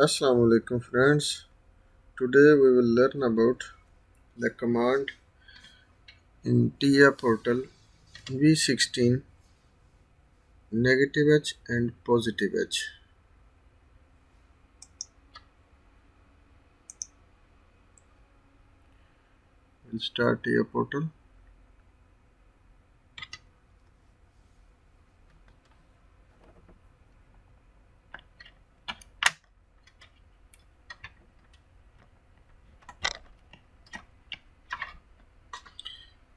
Assalamu alaikum friends. Today we will learn about the command in TIA portal V16 negative edge and positive edge. We'll start TIA portal.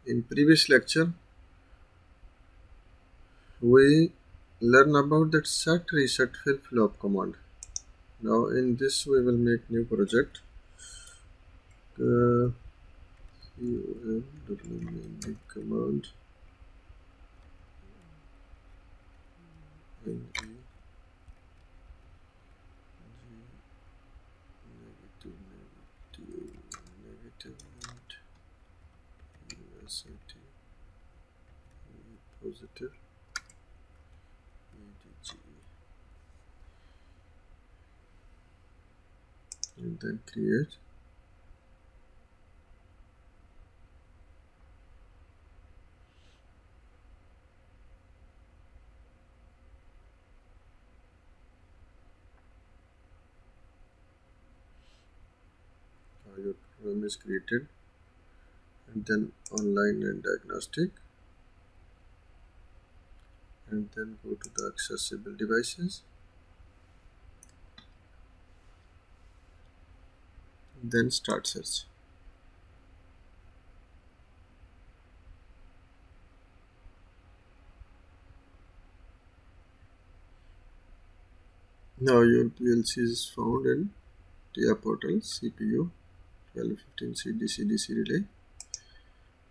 In previous lecture we learn about that set reset flip-flop command. Now in this we will make new project. Command negative and positive and then create your program is created, and then online and diagnostic, and then go to the accessible devices, then start search. Now your PLC is found in TIA portal CPU 1215C DC relay.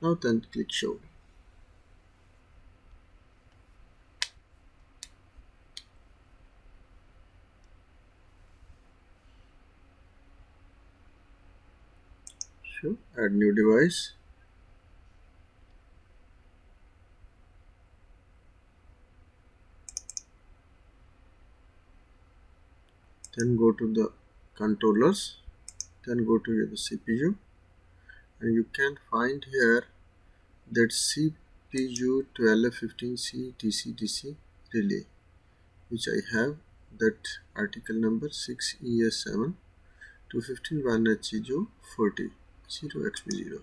Now then click show. Show add new device. Then go to the controllers, then go to the CPU, and you can find here that CPU 1215C DC relay, which I have that article number 6ES7-1200 0xp0.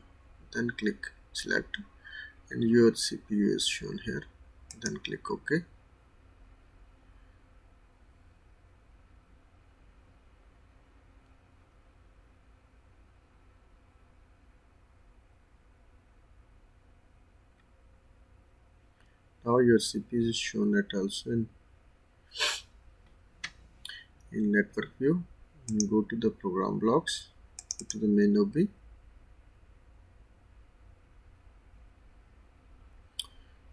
Then click select and your CPU is shown here. Then click OK. Now your CPU is shown at also in network view. And go to the program blocks, go to the main OB,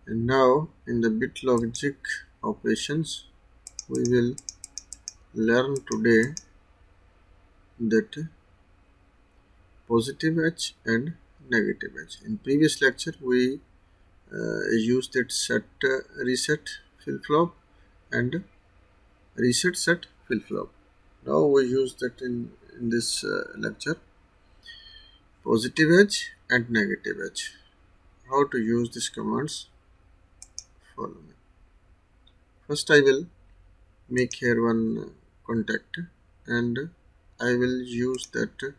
and now in the bit logic operations we will learn today that positive edge and negative edge. In previous lecture we used that set reset flip-flop and reset set flip-flop. Now we use that in this lecture, positive edge and negative edge. How to use these commands? Follow me. First I will make here one contact and I will use that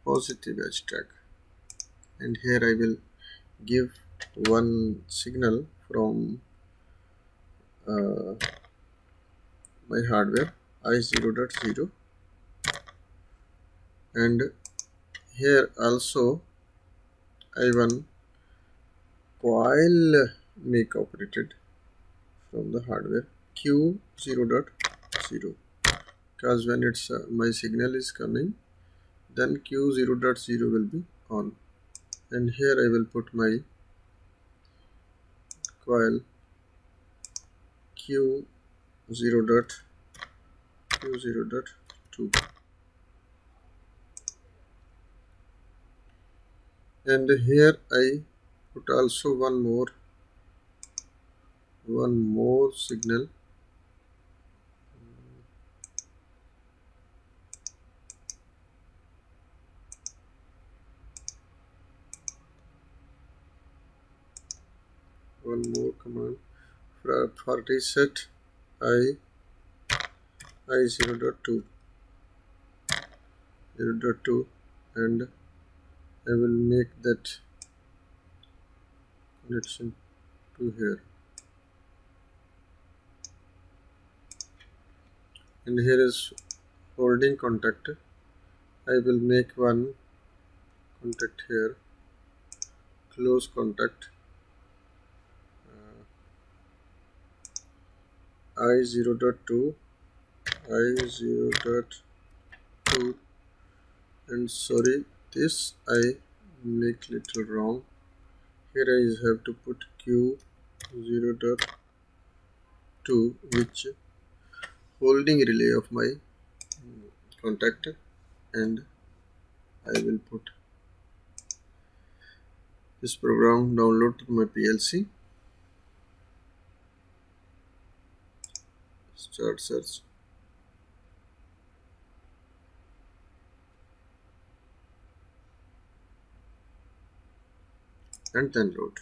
positive edge tag, and here I will give one signal from my hardware I0.0, and here also I1 coil make operated from the hardware Q0.0, because when it's my signal is coming, then Q0.0 will be on, and here I will put my coil Q0.2, and here I put also one more signal one more command for reset I 0.2 0.2, and I will make that connection to here, and here is holding contact. I will make one contact here, close contact, I 0.2 I 0.2, and sorry, this I make little wrong. Here I have to put Q 0.2, which holding relay of my contact, and I will put this program download to my PLC. Start search, and then load.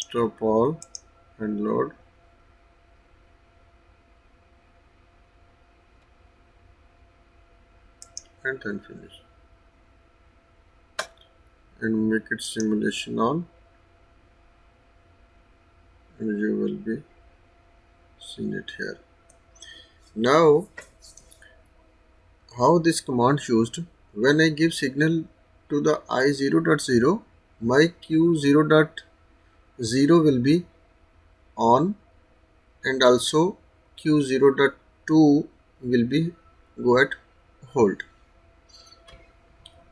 Stop all and load, and then finish, and make it simulation on, and you will be seeing it here. Now how this command used: when I give signal to the I 0.0, my Q 0.0 will be on, and also Q 0.2 will be go at hold.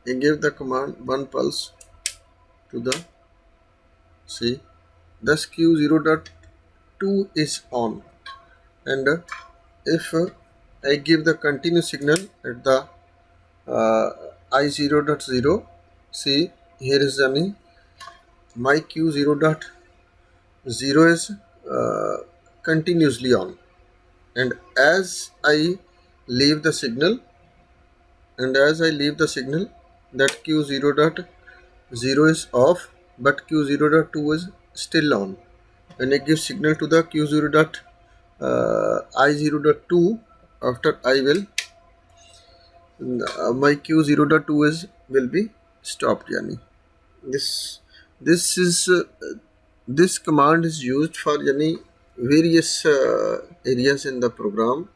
I give the command one pulse to the C, thus Q 0.2 is on, and if I give the continuous signal at the I 0.0, see here is my Q 0.0 is continuously on, and as I leave the signal, that Q 0.0 is off, but Q 0.2 is still on. When I give signal to the Q 0.2, after I will my Q 0.2 is will be stopped. Yani this is this command is used for various areas in the program,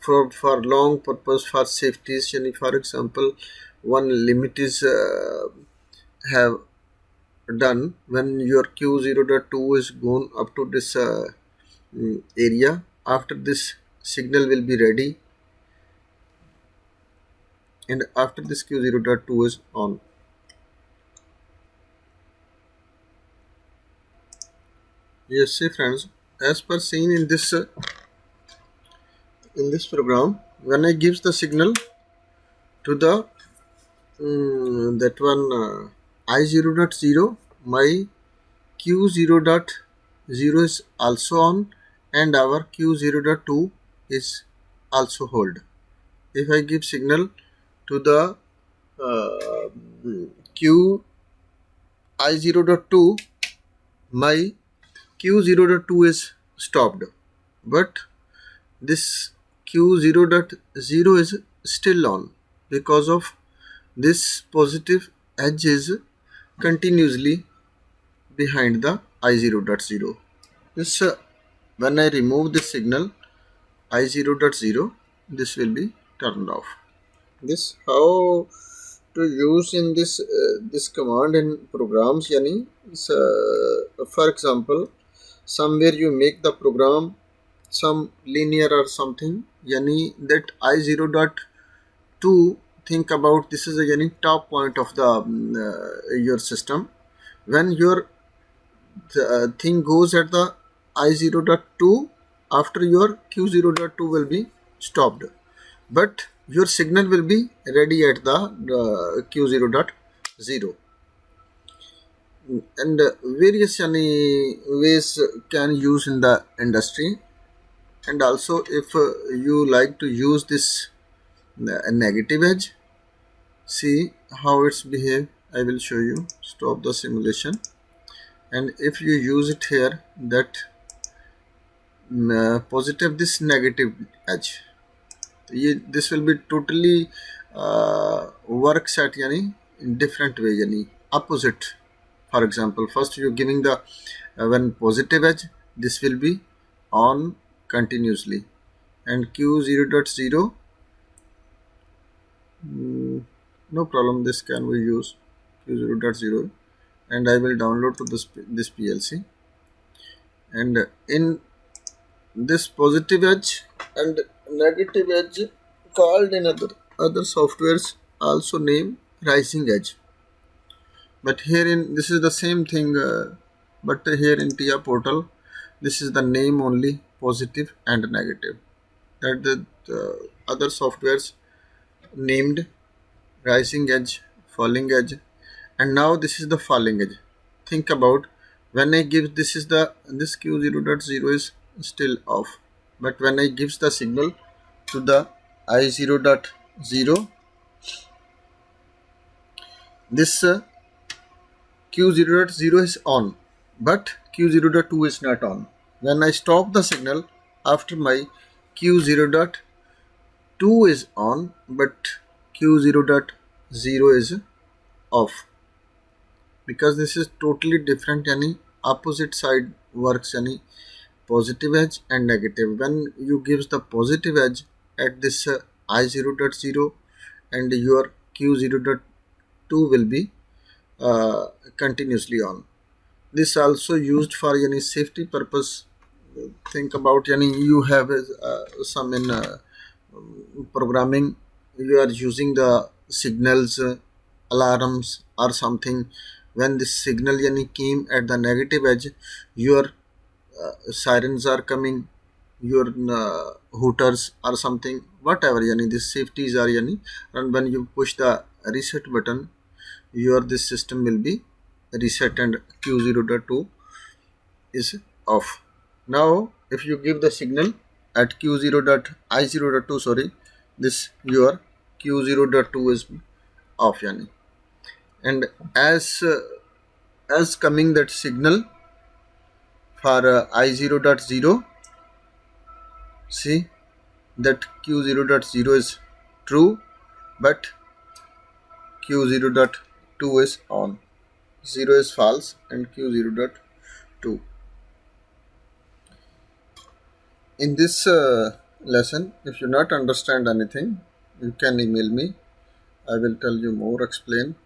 for long purpose, for safeties. For example, one limit is have done when your Q 0.2 is gone up to this area. After this signal will be ready, and after this Q 0.2 is on. Yes, see friends, as per seen in this program, when I gives the signal to the that one I 0.0, my Q 0.0 is also on, and our Q 0.2 is also hold. If I give signal to the Q I 0.2, my Q 0.2 is stopped, but this Q 0.0 is still on because of this positive edge is continuously behind the I 0.0. This when I remove this signal I 0.0, this will be turned off. This how to use in this command in programs. For example, somewhere you make the program some linear or something, that I 0.2, think about this is a top point of the your system. When your thing goes at the I 0.2, after your Q 0.2 will be stopped, but your signal will be ready at the Q 0.0. And various ways can use in the industry. And also if you like to use this negative edge, see how it's behave. I will show you. Stop the simulation, and if you use it here, that positive, this negative edge, this will be totally works at yani in different way, yani opposite. For example, first you're giving the when positive edge, this will be on continuously, and q0.0, no problem, this can we use q0.0, and I will download to this PLC. And in this positive edge and negative edge, called in other softwares also name rising edge, but here in this is the same thing, but here in TIA portal this is the name only positive and negative, that the other softwares named rising edge, falling edge, and now this is the falling edge. Think about, when I give this is the this q0.0 is still off, but when I gives the signal to the i0.0, this q0.0 is on, but q0.2 is not on. When I stop the signal after my q0.2 is on, but q0.0 is off, because this is totally different, any opposite side works, any positive edge and negative. When you gives the positive edge at this i0.0, and your q0.2 will be continuously on. This also used for any safety purpose. Think about, yani you have some in programming, you are using the signals, alarms or something. When this signal yani came at the negative edge, your sirens are coming, your hooters or something, whatever, yani these safeties are, yani, and when you push the reset button, your this system will be reset and q0.2 is off. Now if you give the signal at q0.i0.2, sorry, this your q0.2 is off, yani, and as coming that signal for i0.0, see that q0.0 is true, but q0.2 is on, 0 is false and q0.2. In this lesson, if you not understand anything, you can email me. I will tell you more, explain.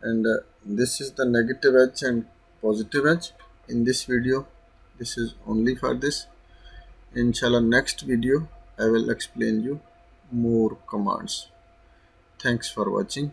And this is the negative edge and positive edge in this video. This is only for this. Inshallah, next video I will explain you more commands. Thanks for watching.